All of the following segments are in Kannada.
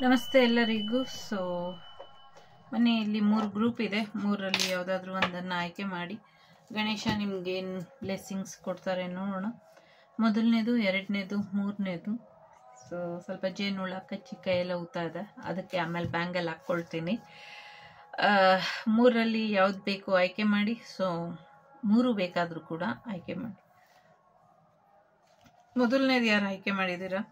ನಮಸ್ತೆ ಎಲ್ಲರಿಗೂ. ಸೊ ಮನೆಯಲ್ಲಿ 3 ಗ್ರೂಪ್ ಇದೆ. 3ರಲ್ಲಿ ಯಾವುದಾದ್ರೂ ಒಂದನ್ನು ಆಯ್ಕೆ ಮಾಡಿ ಗಣೇಶ ನಿಮ್ಗೇನು ಬ್ಲೆಸ್ಸಿಂಗ್ಸ್ ಕೊಡ್ತಾರೆ ನೋಡೋಣ. ಮೊದಲನೇದು, ಎರಡನೇದು, ಮೂರನೇದು. ಸೊ ಸ್ವಲ್ಪ ಜೇನುಳ ಕಚ್ಚಿ ಕೈಯೆಲ್ಲ ಊತ ಇದೆ, ಅದಕ್ಕೆ ಆಮೇಲೆ ಬ್ಯಾಂಗಲ್ ಹಾಕ್ಕೊಳ್ತೀನಿ. 3ರಲ್ಲಿ ಯಾವ್ದು ಬೇಕು ಆಯ್ಕೆ ಮಾಡಿ. ಸೊ 3 ಬೇಕಾದರೂ ಕೂಡ ಆಯ್ಕೆ ಮಾಡಿ. ಮೊದಲನೇದು ಯಾರು ಆಯ್ಕೆ ಮಾಡಿದ್ದೀರಾ?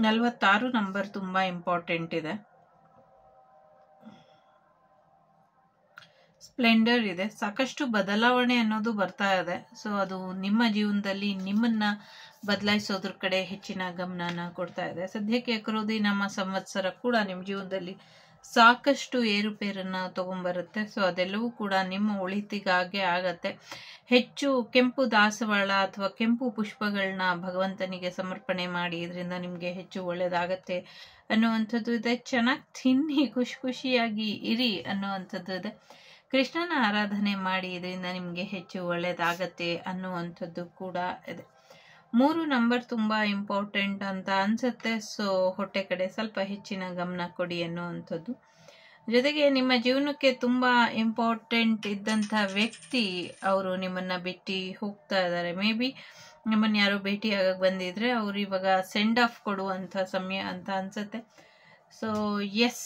46 ನಂಬರ್ ತುಂಬಾ ಇಂಪಾರ್ಟೆಂಟ್ ಇದೆ. ಸ್ಪ್ಲೆಂಡರ್ ಇದೆ. ಸಾಕಷ್ಟು ಬದಲಾವಣೆ ಅನ್ನೋದು ಬರ್ತಾ ಇದೆ. ಸೊ ಅದು ನಿಮ್ಮ ಜೀವನದಲ್ಲಿ ನಿಮ್ಮನ್ನ ಬದಲಾಯಿಸೋದ್ರ ಕಡೆ ಹೆಚ್ಚಿನ ಗಮನನ ಕೊಡ್ತಾ ಇದೆ. ಸದ್ಯಕ್ಕೆ ಕ್ರೋಧಿ ನಮ್ಮ ಸಂವತ್ಸರ ಕೂಡ ನಿಮ್ಮ ಜೀವನದಲ್ಲಿ ಸಾಕಷ್ಟು ಏರುಪೇರನ್ನ ತಗೊಂಡ್ಬರುತ್ತೆ. ಸೊ ಅದೆಲ್ಲವೂ ಕೂಡ ನಿಮ್ಮ ಒಳಿತಿಗಾಗೆ ಆಗತ್ತೆ. ಹೆಚ್ಚು ಕೆಂಪು ದಾಸವಾಳ ಅಥವಾ ಕೆಂಪು ಪುಷ್ಪಗಳನ್ನ ಭಗವಂತನಿಗೆ ಸಮರ್ಪಣೆ ಮಾಡಿ, ಇದರಿಂದ ನಿಮಗೆ ಹೆಚ್ಚು ಒಳ್ಳೇದಾಗತ್ತೆ ಅನ್ನುವಂಥದ್ದು ಇದೆ. ಚೆನ್ನಾಗಿ ತಿನ್ನಿ, ಖುಷಿಯಾಗಿ ಇರಿ ಅನ್ನುವಂಥದ್ದು ಇದೆ. ಕೃಷ್ಣನ ಆರಾಧನೆ ಮಾಡಿ, ಇದರಿಂದ ನಿಮಗೆ ಹೆಚ್ಚು ಒಳ್ಳೇದಾಗತ್ತೆ ಅನ್ನುವಂಥದ್ದು ಕೂಡ ಇದೆ. 3 ನಂಬರ್ ತುಂಬಾ ಇಂಪಾರ್ಟೆಂಟ್ ಅಂತ ಅನ್ಸುತ್ತೆ. ಸೊ ಹೊಟ್ಟೆ ಕಡೆ ಸ್ವಲ್ಪ ಹೆಚ್ಚಿನ ಗಮನ ಕೊಡಿ ಅನ್ನುವಂಥದ್ದು. ಜೊತೆಗೆ ನಿಮ್ಮ ಜೀವನಕ್ಕೆ ತುಂಬಾ ಇಂಪಾರ್ಟೆಂಟ್ ಇದ್ದಂಥ ವ್ಯಕ್ತಿ ಅವರು ನಿಮ್ಮನ್ನ ಬಿಟ್ಟು ಹೋಗ್ತಾ ಇದ್ದಾರೆ. ಮೇ ಬಿ ನಿಮ್ಮನ್ನ ಯಾರೋ ಭೇಟಿಯಾಗಕ್ಕೆ ಬಂದಿದ್ರೆ ಅವ್ರು ಇವಾಗ ಸೆಂಡ್ ಆಫ್ ಕೊಡುವಂಥ ಸಮಯ ಅಂತ ಅನ್ಸುತ್ತೆ. ಸೊ ಎಸ್,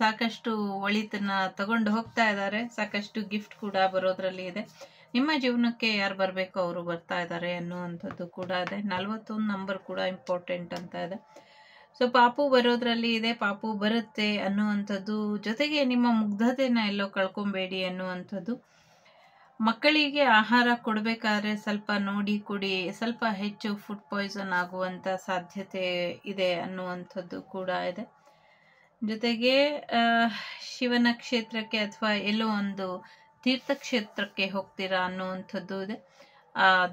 ಸಾಕಷ್ಟು ಒಳಿತನ್ನ ತಗೊಂಡು ಹೋಗ್ತಾ ಇದ್ದಾರೆ. ಸಾಕಷ್ಟು ಗಿಫ್ಟ್ ಕೂಡ ಬರೋದ್ರಲ್ಲಿ ಇದೆ. ನಿಮ್ಮ ಜೀವನಕ್ಕೆ ಯಾರು ಬರಬೇಕು ಅವರು ಬರ್ತಾ ಇದ್ದಾರೆ ಅನ್ನುವಂಥದ್ದು ಕೂಡ ಇದೆ. 41 ನಂಬರ್ ಕೂಡ ಇಂಪಾರ್ಟೆಂಟ್ ಅಂತ ಇದೆ. ಸೊ ಪಾಪು ಬರೋದ್ರಲ್ಲಿ ಇದೆ, ಪಾಪು ಬರುತ್ತೆ ಅನ್ನುವಂಥದ್ದು. ಜೊತೆಗೆ ನಿಮ್ಮ ಮುಗ್ಧತೆನ ಎಲ್ಲೋ ಕಳ್ಕೊಬೇಡಿ ಅನ್ನುವಂಥದ್ದು. ಮಕ್ಕಳಿಗೆ ಆಹಾರ ಕೊಡಬೇಕಾದ್ರೆ ಸ್ವಲ್ಪ ನೋಡಿ ಕೊಡಿ. ಸ್ವಲ್ಪ ಹೆಚ್ಚು ಫುಡ್ ಪಾಯ್ಸನ್ ಆಗುವಂಥ ಸಾಧ್ಯತೆ ಇದೆ ಅನ್ನುವಂಥದ್ದು ಕೂಡ ಇದೆ. ಜೊತೆಗೆ ಶಿವನ ಕ್ಷೇತ್ರಕ್ಕೆ ಅಥವಾ ಎಲ್ಲೋ ಒಂದು ತೀರ್ಥಕ್ಷೇತ್ರಕ್ಕೆ ಹೋಗ್ತೀರಾ ಅನ್ನುವಂಥದ್ದು ಇದೆ.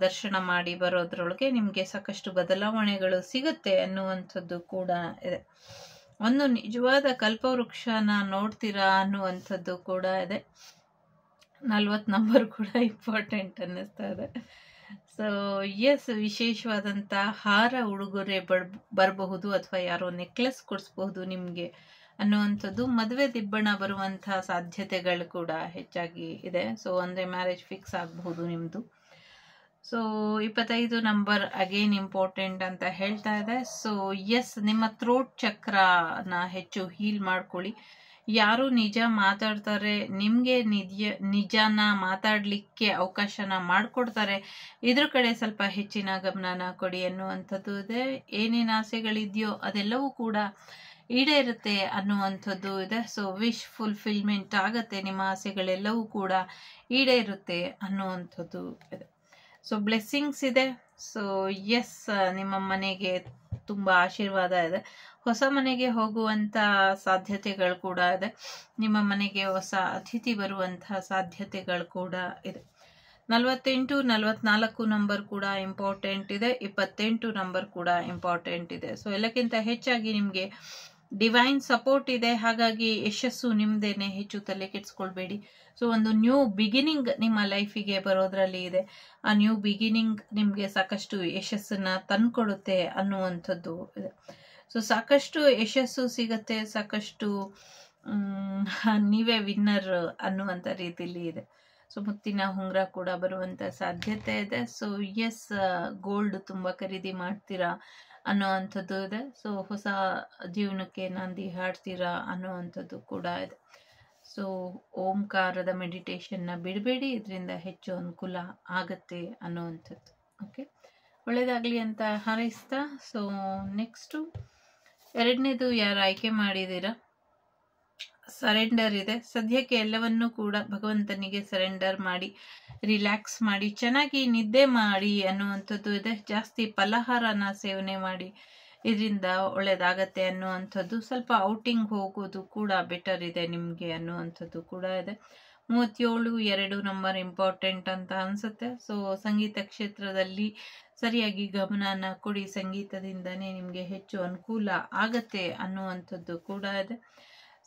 ದರ್ಶನ ಮಾಡಿ ಬರೋದ್ರೊಳಗೆ ನಿಮಗೆ ಸಾಕಷ್ಟು ಬದಲಾವಣೆಗಳು ಸಿಗುತ್ತೆ ಅನ್ನುವಂಥದ್ದು ಕೂಡ ಇದೆ. ಒಂದು ನಿಜವಾದ ಕಲ್ಪವೃಕ್ಷನ ನೋಡ್ತೀರಾ ಅನ್ನುವಂಥದ್ದು ಕೂಡ ಇದೆ. 40 ನಂಬರ್ ಕೂಡ ಇಂಪಾರ್ಟೆಂಟ್ ಅನ್ನಿಸ್ತಾ ಇದೆ. ಸೊ ಎಸ್, ವಿಶೇಷವಾದಂಥ ಹಾರ ಉಡುಗೊರೆ ಬರಬಹುದು ಅಥವಾ ಯಾರೋ ನೆಕ್ಲೆಸ್ ಕೊಡಿಸ್ಬಹುದು ನಿಮಗೆ ಅನ್ನುವಂಥದ್ದು. ಮದುವೆ ದಿಬ್ಬಣ ಬರುವಂತಹ ಸಾಧ್ಯತೆಗಳು ಕೂಡ ಹೆಚ್ಚಾಗಿ ಇದೆ. ಸೊ ಒಂದೇ ಮ್ಯಾರೇಜ್ ಫಿಕ್ಸ್ ಆಗಬಹುದು ನಿಮ್ಮದು. ಸೊ 25 ನಂಬರ್ ಅಗೇನ್ ಇಂಪಾರ್ಟೆಂಟ್ ಅಂತ ಹೇಳ್ತಾ ಇದೆ. ಸೊ ಎಸ್, ನಿಮ್ಮ ಥ್ರೋಟ್ ಚಕ್ರನ ಹೆಚ್ಚು ಹೀಲ್ ಮಾಡ್ಕೊಳ್ಳಿ. ಯಾರು ನಿಜ ಮಾತಾಡ್ತಾರೆ, ನಿಮಗೆ ನಿಜನ ಮಾತಾಡಲಿಕ್ಕೆ ಅವಕಾಶನ ಮಾಡಿಕೊಡ್ತಾರೆ, ಇದ್ರ ಕಡೆ ಸ್ವಲ್ಪ ಹೆಚ್ಚಿನ ಗಮನನ ಕೊಡಿ ಅನ್ನುವಂಥದ್ದು ಇದೆ. ಏನೇನು ಆಸೆಗಳಿದೆಯೋ ಅದೆಲ್ಲವೂ ಕೂಡ ಈಡೇರುತ್ತೆ ಅನ್ನುವಂಥದ್ದು ಇದೆ. ಸೊ ವಿಶ್ ಫುಲ್ಫಿಲ್ಮೆಂಟ್ ಆಗತ್ತೆ, ನಿಮ್ಮ ಆಸೆಗಳೆಲ್ಲವೂ ಕೂಡ ಈಡೇರುತ್ತೆ ಅನ್ನುವಂಥದ್ದು ಇದೆ. ಸೊ ಬ್ಲೆಸ್ಸಿಂಗ್ಸ್ ಇದೆ. ಸೊ ಎಸ್, ನಿಮ್ಮ ಮನೆಗೆ ತುಂಬಾ ಆಶೀರ್ವಾದ ಇದೆ. ಹೊಸ ಮನೆಗೆ ಹೋಗುವಂತ ಸಾಧ್ಯತೆಗಳು ಕೂಡ ಇದೆ. ನಿಮ್ಮ ಮನೆಗೆ ಹೊಸ ಅತಿಥಿ ಬರುವಂತಹ ಸಾಧ್ಯತೆಗಳು ಕೂಡ ಇದೆ. 48, 44 ನಂಬರ್ ಕೂಡ ಇಂಪಾರ್ಟೆಂಟ್ ಇದೆ. 28 ನಂಬರ್ ಕೂಡ ಇಂಪಾರ್ಟೆಂಟ್ ಇದೆ. ಸೊ ಎಲ್ಲಕ್ಕಿಂತ ಹೆಚ್ಚಾಗಿ ನಿಮಗೆ ಡಿವೈನ್ ಸಪೋರ್ಟ್ ಇದೆ. ಹಾಗಾಗಿ ಯಶಸ್ಸು ನಿಮ್ದೇನೆ, ಹೆಚ್ಚು ತಲೆ ಕೆಡಿಸ್ಕೊಳ್ಬೇಡಿ. ಸೊ ಒಂದು ನ್ಯೂ ಬಿಗಿನಿಂಗ್ ನಿಮ್ಮ ಲೈಫಿಗೆ ಬರೋದ್ರಲ್ಲಿ ಇದೆ. ಆ ನ್ಯೂ ಬಿಗಿನಿಂಗ್ ನಿಮಗೆ ಸಾಕಷ್ಟು ಯಶಸ್ಸನ್ನ ತಂದ್ಕೊಡುತ್ತೆ ಅನ್ನುವಂಥದ್ದು ಇದೆ. ಸೊ ಸಾಕಷ್ಟು ಯಶಸ್ಸು ಸಿಗತ್ತೆ, ಸಾಕಷ್ಟು ನೀವೇ ವಿನ್ನರ್ ಅನ್ನುವಂಥ ರೀತಿಯಲ್ಲಿ ಇದೆ. ಸೊ ಮುತ್ತಿನ ಉಂಗುರ ಕೂಡ ಬರುವಂಥ ಸಾಧ್ಯತೆ ಇದೆ. ಸೊ ಎಸ್, ಗೋಲ್ಡ್ ತುಂಬ ಖರೀದಿ ಮಾಡ್ತೀರಾ ಅನ್ನುವಂಥದ್ದು ಇದೆ. ಸೊ ಹೊಸ ಜೀವನಕ್ಕೆ ನಾಂದಿ ಹಾಡ್ತೀರಾ ಅನ್ನುವಂಥದ್ದು ಕೂಡ ಇದೆ. ಸೊ ಓಂಕಾರದ ಮೆಡಿಟೇಷನ್ನ ಬಿಡಬೇಡಿ, ಇದರಿಂದ ಹೆಚ್ಚು ಅನುಕೂಲ ಆಗತ್ತೆ ಅನ್ನುವಂಥದ್ದು. ಓಕೆ, ಒಳ್ಳೇದಾಗಲಿ ಅಂತ ಹಾರೈಸ್ತಾ. ಸೊ ನೆಕ್ಸ್ಟು 2ನೇದು ಯಾರು ಆಯ್ಕೆ ಮಾಡಿದ್ದೀರಾ? ಸರೆಂಡರ್ ಇದೆ. ಸದ್ಯಕ್ಕೆ ಎಲ್ಲವನ್ನೂ ಕೂಡ ಭಗವಂತನಿಗೆ ಸರೆಂಡರ್ ಮಾಡಿ, ರಿಲ್ಯಾಕ್ಸ್ ಮಾಡಿ, ಚೆನ್ನಾಗಿ ನಿದ್ದೆ ಮಾಡಿ ಅನ್ನುವಂಥದ್ದು ಇದೆ. ಜಾಸ್ತಿ ಫಲಹಾರನ ಸೇವನೆ ಮಾಡಿ, ಇದರಿಂದ ಒಳ್ಳೇದಾಗತ್ತೆ ಅನ್ನುವಂಥದ್ದು. ಸ್ವಲ್ಪ ಔಟಿಂಗ್ ಹೋಗೋದು ಕೂಡ ಬೆಟರ್ ಇದೆ ನಿಮಗೆ ಅನ್ನುವಂಥದ್ದು ಕೂಡ ಇದೆ. 37, 2 ನಂಬರ್ ಇಂಪಾರ್ಟೆಂಟ್ ಅಂತ ಅನ್ಸುತ್ತೆ. ಸೊ ಸಂಗೀತ ಕ್ಷೇತ್ರದಲ್ಲಿ ಸರಿಯಾಗಿ ಗಮನನ ಕೊಡಿ. ಸಂಗೀತದಿಂದನೇ ನಿಮಗೆ ಹೆಚ್ಚು ಅನುಕೂಲ ಆಗತ್ತೆ ಅನ್ನುವಂಥದ್ದು ಕೂಡ ಇದೆ.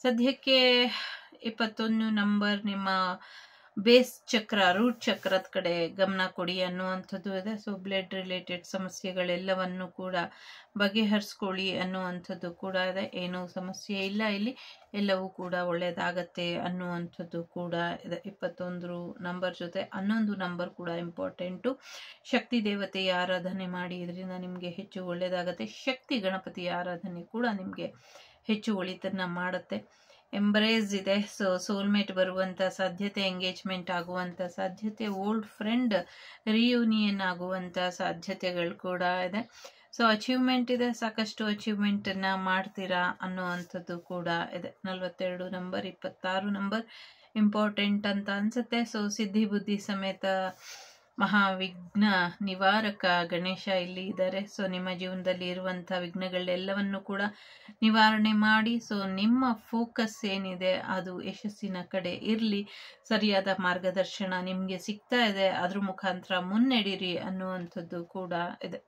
ಸದ್ಯಕ್ಕೆ 21 ನಂಬರ್ ನಿಮ್ಮ ಬೇಸ್ ಚಕ್ರ, ರೂಟ್ ಚಕ್ರದ ಕಡೆ ಗಮನ ಕೊಡಿ ಅನ್ನುವಂಥದ್ದು ಇದೆ. ಸೊ ಬ್ಲಡ್ ರಿಲೇಟೆಡ್ ಸಮಸ್ಯೆಗಳೆಲ್ಲವನ್ನು ಕೂಡ ಬಗೆಹರಿಸ್ಕೊಳ್ಳಿ ಅನ್ನುವಂಥದ್ದು ಕೂಡ ಇದೆ. ಏನೂ ಸಮಸ್ಯೆ ಇಲ್ಲ ಇಲ್ಲಿ, ಎಲ್ಲವೂ ಕೂಡ ಒಳ್ಳೆಯದಾಗತ್ತೆ ಅನ್ನುವಂಥದ್ದು ಕೂಡ ಇದೆ. 21 ನಂಬರ್ ಜೊತೆ 11 ನಂಬರ್ ಕೂಡ ಇಂಪಾರ್ಟೆಂಟು. ಶಕ್ತಿ ದೇವತೆಯ ಆರಾಧನೆ ಮಾಡಿ, ಇದರಿಂದ ನಿಮಗೆ ಹೆಚ್ಚು ಒಳ್ಳೆಯದಾಗತ್ತೆ. ಶಕ್ತಿ ಗಣಪತಿಯ ಆರಾಧನೆ ಕೂಡ ನಿಮಗೆ ಹೆಚ್ಚು ಒಳಿತನ್ನ ಮಾಡುತ್ತೆ. ಎಂಬ್ರೇಸ್ ಇದೆ. ಸೊ ಸೋಲ್ಮೇಟ್ ಬರುವಂಥ ಸಾಧ್ಯತೆ, ಎಂಗೇಜ್ಮೆಂಟ್ ಆಗುವಂಥ ಸಾಧ್ಯತೆ, ಓಲ್ಡ್ ಫ್ರೆಂಡ್ ರಿಯೂನಿಯನ್ ಆಗುವಂಥ ಸಾಧ್ಯತೆಗಳು ಕೂಡ ಇದೆ. ಸೊ ಅಚೀವ್ಮೆಂಟ್ ಇದೆ, ಸಾಕಷ್ಟು ಅಚೀವ್ಮೆಂಟನ್ನು ಮಾಡ್ತೀರಾ ಅನ್ನುವಂಥದ್ದು ಕೂಡ ಇದೆ. 42 ನಂಬರ್ 26 ನಂಬರ್ ಇಂಪಾರ್ಟೆಂಟ್ ಅಂತ ಅನಿಸುತ್ತೆ. ಸೊ ಸಿದ್ಧಿ ಬುದ್ಧಿ ಸಮೇತ ಮಹಾವಿಘ್ನ ನಿವಾರಕ ಗಣೇಶ ಇಲ್ಲಿ ಇದ್ದಾರೆ. ಸೊ ನಿಮ್ಮ ಜೀವನದಲ್ಲಿ ಇರುವಂಥ ವಿಘ್ನಗಳೆಲ್ಲವನ್ನು ಕೂಡ ನಿವಾರಣೆ ಮಾಡಿ, ಸೊ ನಿಮ್ಮ ಫೋಕಸ್ ಏನಿದೆ ಅದು ಯಶಸ್ಸಿನ ಕಡೆ ಇರಲಿ, ಸರಿಯಾದ ಮಾರ್ಗದರ್ಶನ ನಿಮಗೆ ಸಿಗ್ತಾ ಇದೆ, ಅದ್ರ ಮುಖಾಂತರ ಮುನ್ನಡೀರಿ ಅನ್ನುವಂಥದ್ದು ಕೂಡ ಇದೆ.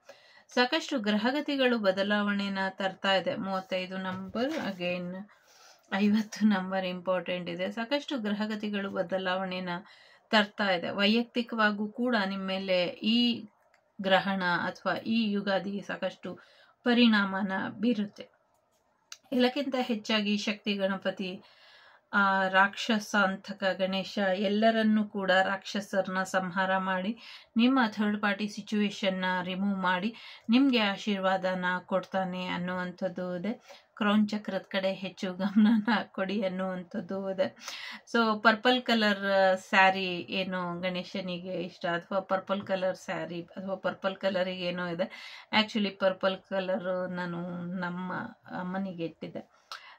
ಸಾಕಷ್ಟು ಗ್ರಹಗತಿಗಳು ಬದಲಾವಣೆನ ತರ್ತಾ ಇದೆ. 35 ನಂಬರ್ ಅಗೇನ್ 50 ನಂಬರ್ ಇಂಪಾರ್ಟೆಂಟ್ ಇದೆ. ಸಾಕಷ್ಟು ಗ್ರಹಗತಿಗಳು ಬದಲಾವಣೆನ ತರ್ತಾ ಇದೆ. ವೈಯಕ್ತಿಕವಾಗೂ ಕೂಡ ನಿಮ್ಮ ಮೇಲೆ ಈ ಗ್ರಹಣ ಅಥವಾ ಈ ಯುಗಾದಿ ಸಾಕಷ್ಟು ಪರಿಣಾಮನ ಬೀರುತ್ತೆ. ಎಲ್ಲಕ್ಕಿಂತ ಹೆಚ್ಚಾಗಿ ಶಕ್ತಿ ಗಣಪತಿ, ರಾಕ್ಷಸಾಂತಕ ಗಣೇಶ ಎಲ್ಲರನ್ನೂ ಕೂಡ ರಾಕ್ಷಸರನ್ನ ಸಂಹಾರ ಮಾಡಿ ನಿಮ್ಮ ಥರ್ಡ್ ಪಾರ್ಟಿ ಸಿಚುವೇಶನ್ನ ರಿಮೂವ್ ಮಾಡಿ ನಿಮಗೆ ಆಶೀರ್ವಾದನ ಕೊಡ್ತಾನೆ ಅನ್ನುವಂಥದ್ದು ಇದೆ. ಕ್ರೌನ್ ಚಕ್ರದ ಕಡೆ ಹೆಚ್ಚು ಗಮನನ ಕೊಡಿ ಅನ್ನುವಂಥದ್ದು ಇದೆ. ಸೊ ಪರ್ಪಲ್ ಕಲರ್ ಸ್ಯಾರಿ ಏನು ಗಣೇಶನಿಗೆ ಇಷ್ಟ, ಅಥವಾ ಪರ್ಪಲ್ ಕಲರ್ ಸ್ಯಾರಿ ಅಥವಾ ಪರ್ಪಲ್ ಕಲರಿಗೆ ಏನೋ ಇದೆ. ಆ್ಯಕ್ಚುಲಿ ಪರ್ಪಲ್ ಕಲರು ನಾನು ನಮ್ಮ ಅಮ್ಮನಿಗೆ ಇಟ್ಟಿದ್ದೆ,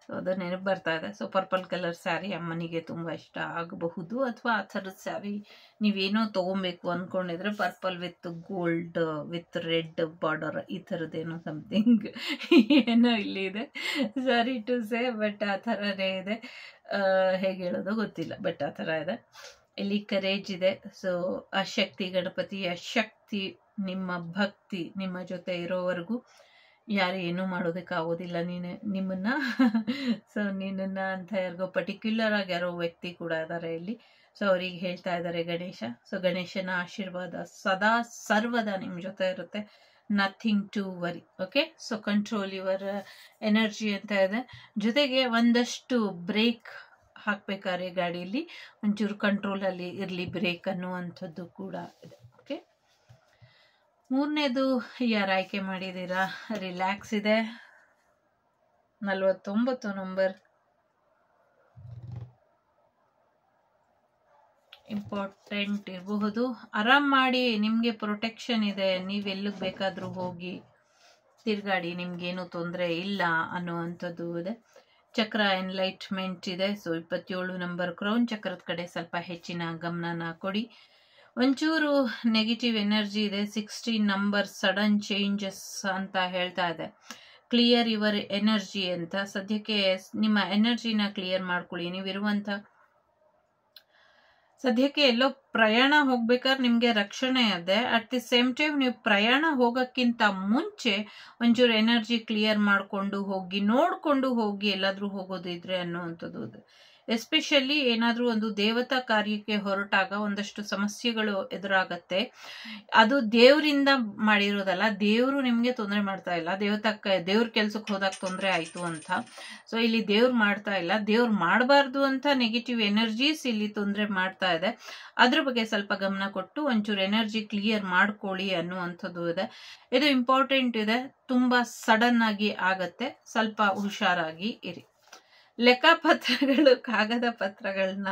ಸೊ ಅದು ನೆನಪು ಬರ್ತಾ ಇದೆ. ಸೊ ಪರ್ಪಲ್ ಕಲರ್ ಸ್ಯಾರಿ ಅಮ್ಮನಿಗೆ ತುಂಬ ಇಷ್ಟ ಆಗಬಹುದು. ಅಥವಾ ಆ ಥರದ ಸ್ಯಾರಿ ನೀವೇನೋ ತೊಗೊಬೇಕು ಅಂದ್ಕೊಂಡಿದ್ರೆ purple with gold with red border ಈ ಥರದ್ದೇನೋ ಸಮಥಿಂಗ್ ಏನೋ ಇಲ್ಲಿ ಇದೆ. ಸಾರಿ ಟು ಸೇ, ಬಟ್ ಆ ಥರನೇ ಇದೆ. ಹೇಗೆ ಹೇಳೋದು ಗೊತ್ತಿಲ್ಲ, ಬಟ್ ಆ ಥರ ಇದೆ. ಇಲ್ಲಿ ಕರೇಜ್ ಇದೆ. ಸೊ ಆ ಶಕ್ತಿ ಗಣಪತಿಯ ಶಕ್ತಿ, ನಿಮ್ಮ ಭಕ್ತಿ ನಿಮ್ಮ ಜೊತೆ ಇರೋವರೆಗೂ ಯಾರು ಏನೂ ಮಾಡೋದಕ್ಕಾಗೋದಿಲ್ಲ ನಿಮ್ಮನ್ನ. ಸೊ ನಿನ್ನನ್ನು ಅಂತ ಯಾರಿಗೋ ಪರ್ಟಿಕ್ಯುಲರ್ ಆಗಿ ಯಾರೋ ವ್ಯಕ್ತಿ ಕೂಡ ಇದ್ದಾರೆ ಇಲ್ಲಿ. ಸೊ ಅವ್ರಿಗೆ ಹೇಳ್ತಾ ಇದ್ದಾರೆ ಗಣೇಶ. ಸೊ ಗಣೇಶನ ಆಶೀರ್ವಾದ ಸದಾ ಸರ್ವದ ನಿಮ್ಮ ಜೊತೆ ಇರುತ್ತೆ. Nothing to worry. Okay, so control your energy ಅಂತ ಇದೆ. ಜೊತೆಗೆ ಒಂದಷ್ಟು ಬ್ರೇಕ್ ಹಾಕ್ಬೇಕಾದ್ರೆ ಗಾಡಿಯಲ್ಲಿ ಒಂಚೂರು ಕಂಟ್ರೋಲಲ್ಲಿ ಇರಲಿ ಬ್ರೇಕ್ ಅನ್ನುವಂಥದ್ದು ಕೂಡ ಇದೆ. ಓಕೆ, ಮೂರನೇದು ಯಾರು ಆಯ್ಕೆ ಮಾಡಿದ್ದೀರಾ, ರಿಲ್ಯಾಕ್ಸ್ ಇದೆ. 49 ನಂಬರ್ ಇಂಪಾರ್ಟೆಂಟ್ ಇರಬಹುದು. ಆರಾಮ್ ಮಾಡಿ, ನಿಮಗೆ ಪ್ರೊಟೆಕ್ಷನ್ ಇದೆ, ನೀವೆಲ್ಲಿಗೆ ಬೇಕಾದರೂ ಹೋಗಿ ತಿರ್ಗಾಡಿ, ನಿಮ್ಗೇನು ತೊಂದರೆ ಇಲ್ಲ ಅನ್ನುವಂಥದ್ದು ಇದೆ. ಚಕ್ರ ಎನ್ಲೈಟ್ಮೆಂಟ್ ಇದೆ. ಸೊ 27 ನಂಬರ್ ಕ್ರೌನ್ ಚಕ್ರದ ಕಡೆ ಸ್ವಲ್ಪ ಹೆಚ್ಚಿನ ಗಮನನ ಕೊಡಿ. ಒಂಚೂರು ನೆಗೆಟಿವ್ ಎನರ್ಜಿ ಇದೆ. 16 ನಂಬರ್ ಸಡನ್ ಚೇಂಜಸ್ ಅಂತ ಹೇಳ್ತಾ ಇದೆ. ಕ್ಲಿಯರ್ ಯುವರ್ ಎನರ್ಜಿ ಅಂತ. ಸದ್ಯಕ್ಕೆ ನಿಮ್ಮ ಎನರ್ಜಿನ ಕ್ಲಿಯರ್ ಮಾಡ್ಕೊಳ್ಳಿ. ನೀವಿರುವಂಥ ಸದ್ಯಕ್ಕೆ ಎಲ್ಲೋ ಪ್ರಯಾಣ ಹೋಗ್ಬೇಕಾದ್ರೆ ನಿಮಗೆ ರಕ್ಷಣೆ ಇದೆ. ಅಟ್ ದಿ ಸೇಮ್ ಟೈಮ್ ನೀವು ಪ್ರಯಾಣ ಹೋಗೋಕ್ಕಿಂತ ಮುಂಚೆ ಒಂಚೂರು ಎನರ್ಜಿ ಕ್ಲಿಯರ್ ಮಾಡಿಕೊಂಡು ಹೋಗಿ, ನೋಡಿಕೊಂಡು ಹೋಗಿ ಎಲ್ಲಾದರೂ ಹೋಗೋದಿದ್ರೆ ಅನ್ನುವಂಥದ್ದು ಇದೆ. ಎಸ್ಪೆಷಲಿ ಏನಾದರೂ ಒಂದು ದೇವತಾ ಕಾರ್ಯಕ್ಕೆ ಹೊರಟಾಗ ಒಂದಷ್ಟು ಸಮಸ್ಯೆಗಳು ಎದುರಾಗತ್ತೆ. ಅದು ದೇವರಿಂದ ಮಾಡಿರೋದಲ್ಲ, ದೇವರು ನಿಮಗೆ ತೊಂದರೆ ಮಾಡ್ತಾ ಇಲ್ಲ. ದೇವ್ರ ಕೆಲ್ಸಕ್ಕೆ ಹೋದಾಗ ತೊಂದರೆ ಆಯಿತು ಅಂತ. ಸೊ ಇಲ್ಲಿ ದೇವ್ರು ಮಾಡ್ತಾ ಇಲ್ಲ, ದೇವ್ರು ಮಾಡಬಾರ್ದು ಅಂತ ನೆಗೆಟಿವ್ ಎನರ್ಜೀಸ್ ಇಲ್ಲಿ ತೊಂದರೆ ಮಾಡ್ತಾ ಇದೆ. ಅದ್ರ ಬಗ್ಗೆ ಸ್ವಲ್ಪ ಗಮನ ಕೊಟ್ಟು ಒಂಚೂರು ಎನರ್ಜಿ ಕ್ಲಿಯರ್ ಮಾಡ್ಕೊಳ್ಳಿ ಅನ್ನುವಂಥದ್ದು ಇದೆ. ಇದು ಇಂಪಾರ್ಟೆಂಟ್ ಇದೆ. ತುಂಬ ಸಡನ್ ಆಗಿ ಆಗತ್ತೆ, ಸ್ವಲ್ಪ ಹುಷಾರಾಗಿ ಇರಿ. ಲೆಕ್ಕಪತ್ರಗಳು, ಕಾಗದ ಪತ್ರಗಳನ್ನ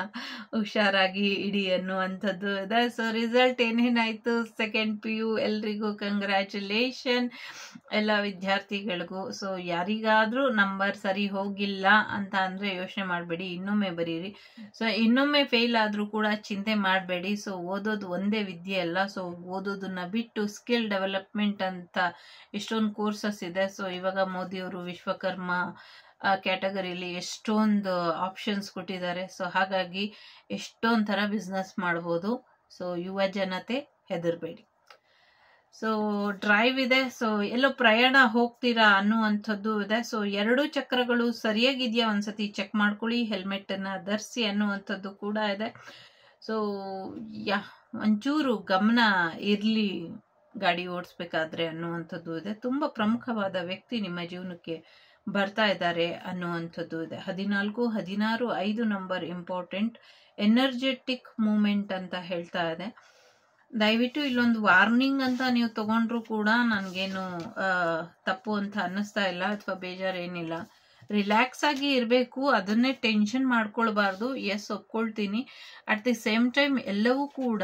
ಹುಷಾರಾಗಿ ಇಡಿ ಅನ್ನುವಂಥದ್ದು ಇದೆ. ಸೊ ರಿಸಲ್ಟ್ ಏನೇನಾಯಿತು, ಸೆಕೆಂಡ್ PU ಎಲ್ರಿಗೂ ಕಂಗ್ರ್ಯಾಚುಲೇಷನ್ ಎಲ್ಲ ವಿದ್ಯಾರ್ಥಿಗಳಿಗೂ. ಸೊ ಯಾರಿಗಾದರೂ ನಂಬರ್ ಸರಿ ಹೋಗಿಲ್ಲ ಅಂತ ಅಂದರೆ ಯೋಚನೆ ಮಾಡಬೇಡಿ, ಇನ್ನೊಮ್ಮೆ ಬರೀರಿ. ಸೊ ಇನ್ನೊಮ್ಮೆ ಫೇಲ್ ಆದರೂ ಕೂಡ ಚಿಂತೆ ಮಾಡಬೇಡಿ. ಸೊ ಓದೋದು ಒಂದೇ ವಿದ್ಯೆ ಅಲ್ಲ. ಸೊ ಓದೋದನ್ನ ಬಿಟ್ಟು ಸ್ಕಿಲ್ ಡೆವಲಪ್ಮೆಂಟ್ ಅಂತ ಎಷ್ಟೊಂದು ಕೋರ್ಸಸ್ ಇದೆ. ಸೊ ಇವಾಗ ಮೋದಿಯವರು ವಿಶ್ವಕರ್ಮ ಕ್ಯಾಟಗರಿಲಿ ಎಷ್ಟೊಂದು ಆಪ್ಷನ್ಸ್ ಕೊಟ್ಟಿದ್ದಾರೆ. ಸೊ ಹಾಗಾಗಿ ಎಷ್ಟೊಂದು ಥರ ಬಿಸ್ನೆಸ್ ಮಾಡ್ಬೋದು. ಸೊ ಯುವ ಜನತೆ ಹೆದರಬೇಡಿ. ಸೊ ಡ್ರೈವ್ ಇದೆ. ಸೊ ಎಲ್ಲೋ ಪ್ರಯಾಣ ಹೋಗ್ತೀರಾ ಅನ್ನುವಂಥದ್ದು ಇದೆ. ಸೊ 2 ಚಕ್ರಗಳು ಸರಿಯಾಗಿದೆಯಾ ಒಂದ್ಸತಿ ಚೆಕ್ ಮಾಡ್ಕೊಳ್ಳಿ. ಹೆಲ್ಮೆಟನ್ನು ಧರಿಸಿ ಅನ್ನುವಂಥದ್ದು ಕೂಡ ಇದೆ. ಸೊ ಯಾ ಒಂಚೂರು ಗಮನ ಇರಲಿ ಗಾಡಿ ಓಡಿಸ್ಬೇಕಾದ್ರೆ ಅನ್ನುವಂಥದ್ದು ಇದೆ. ತುಂಬ ಪ್ರಮುಖವಾದ ವ್ಯಕ್ತಿ ನಿಮ್ಮ ಜೀವನಕ್ಕೆ ಬರ್ತಾ ಇದ್ದಾರೆ ಅನ್ನುವಂಥದ್ದು ಇದೆ. 14, 16, 5 ನಂಬರ್ ಇಂಪಾರ್ಟೆಂಟ್. ಎನರ್ಜೆಟಿಕ್ ಮೂಮೆಂಟ್ ಅಂತ ಹೇಳ್ತಾ ಇದೆ. ದಯವಿಟ್ಟು ಇಲ್ಲೊಂದು ವಾರ್ನಿಂಗ್ ಅಂತ ನೀವು ತಗೊಂಡ್ರು ಕೂಡ ನನಗೇನು ತಪ್ಪು ಅಂತ ಅನ್ನಿಸ್ತಾ ಇಲ್ಲ ಅಥವಾ ಬೇಜಾರೇನಿಲ್ಲ. ರಿಲ್ಯಾಕ್ಸ್ ಆಗಿ ಇರಬೇಕು, ಅದನ್ನೇ ಟೆನ್ಷನ್ ಮಾಡ್ಕೊಳ್ಬಾರ್ದು. ಎಸ್, ಒಪ್ಕೊಳ್ತೀನಿ. ಅಟ್ ದಿ ಸೇಮ್ ಟೈಮ್ ಎಲ್ಲವೂ ಕೂಡ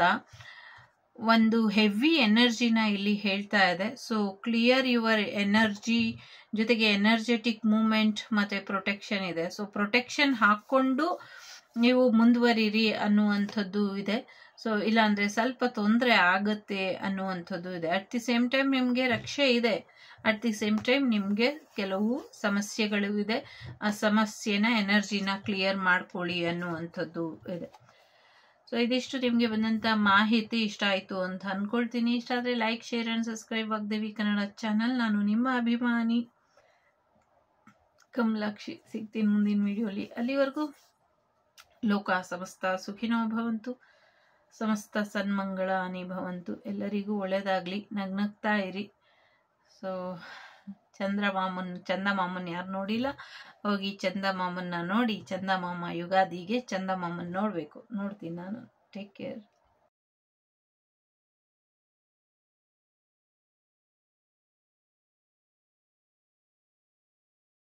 ಒಂದು ಹೆವಿ ಎನರ್ಜಿನ ಇಲ್ಲಿ ಹೇಳ್ತಾ ಇದೆ. ಸೊ ಕ್ಲಿಯರ್ ಯುವರ್ ಎನರ್ಜಿ, ಜೊತೆಗೆ ಎನರ್ಜೆಟಿಕ್ ಮೂಮೆಂಟ್ ಮತ್ತು ಪ್ರೊಟೆಕ್ಷನ್ ಇದೆ. ಸೊ ಪ್ರೊಟೆಕ್ಷನ್ ಹಾಕ್ಕೊಂಡು ನೀವು ಮುಂದುವರಿರಿ ಅನ್ನುವಂಥದ್ದು ಇದೆ. ಸೊ ಇಲ್ಲಾಂದರೆ ಸ್ವಲ್ಪ ತೊಂದರೆ ಆಗುತ್ತೆ ಅನ್ನುವಂಥದ್ದು ಇದೆ. ಅಟ್ ದಿ ಸೇಮ್ ಟೈಮ್ ನಿಮಗೆ ರಕ್ಷೆ ಇದೆ. ಅಟ್ ದಿ ಸೇಮ್ ಟೈಮ್ ನಿಮಗೆ ಕೆಲವು ಸಮಸ್ಯೆಗಳು ಇದೆ. ಆ ಸಮಸ್ಯೆನ ಎನರ್ಜಿನ ಕ್ಲಿಯರ್ ಮಾಡ್ಕೊಳ್ಳಿ ಅನ್ನುವಂಥದ್ದು ಇದೆ. ಸೊ ಇದಿಷ್ಟು ನಿಮಗೆ ಬಂದಂಥ ಮಾಹಿತಿ ಇಷ್ಟ ಆಯಿತು ಅಂತ ಅಂದ್ಕೊಳ್ತೀನಿ. ಇಷ್ಟ ಆದರೆ like, share and subscribe Vagdevi Kannada channel. ನಾನು ನಿಮ್ಮ ಅಭಿಮಾನಿ ಕಮಲಾಕ್ಷಿ. ಸಿಗ್ತೀನಿ ಮುಂದಿನ ವಿಡಿಯೋಲಿ. ಅಲ್ಲಿವರೆಗೂ ಲೋಕ ಸಮಸ್ತ ಸುಖಿನೋ ಭವಂತು, ಸಮಸ್ತ ಸನ್ಮಂಗಳಾನಿ ಭವಂತು. ಎಲ್ಲರಿಗೂ ಒಳ್ಳೆಯದಾಗಲಿ. ನಗ್ನಗ್ತಾ ಇರಿ. ಸೊ ಚಂದಮಾಮನ್ ಯಾರು ನೋಡಿಲ್ಲ, ಹೋಗಿ ಚಂದಮಾಮನ್ನ ನೋಡಿ. ಚಂದಮಾಮ ಯುಗಾದಿಗೆ ಚಂದಮಾಮನ್ ನೋಡಬೇಕು. ನೋಡ್ತೀನಿ ನಾನು. Take care.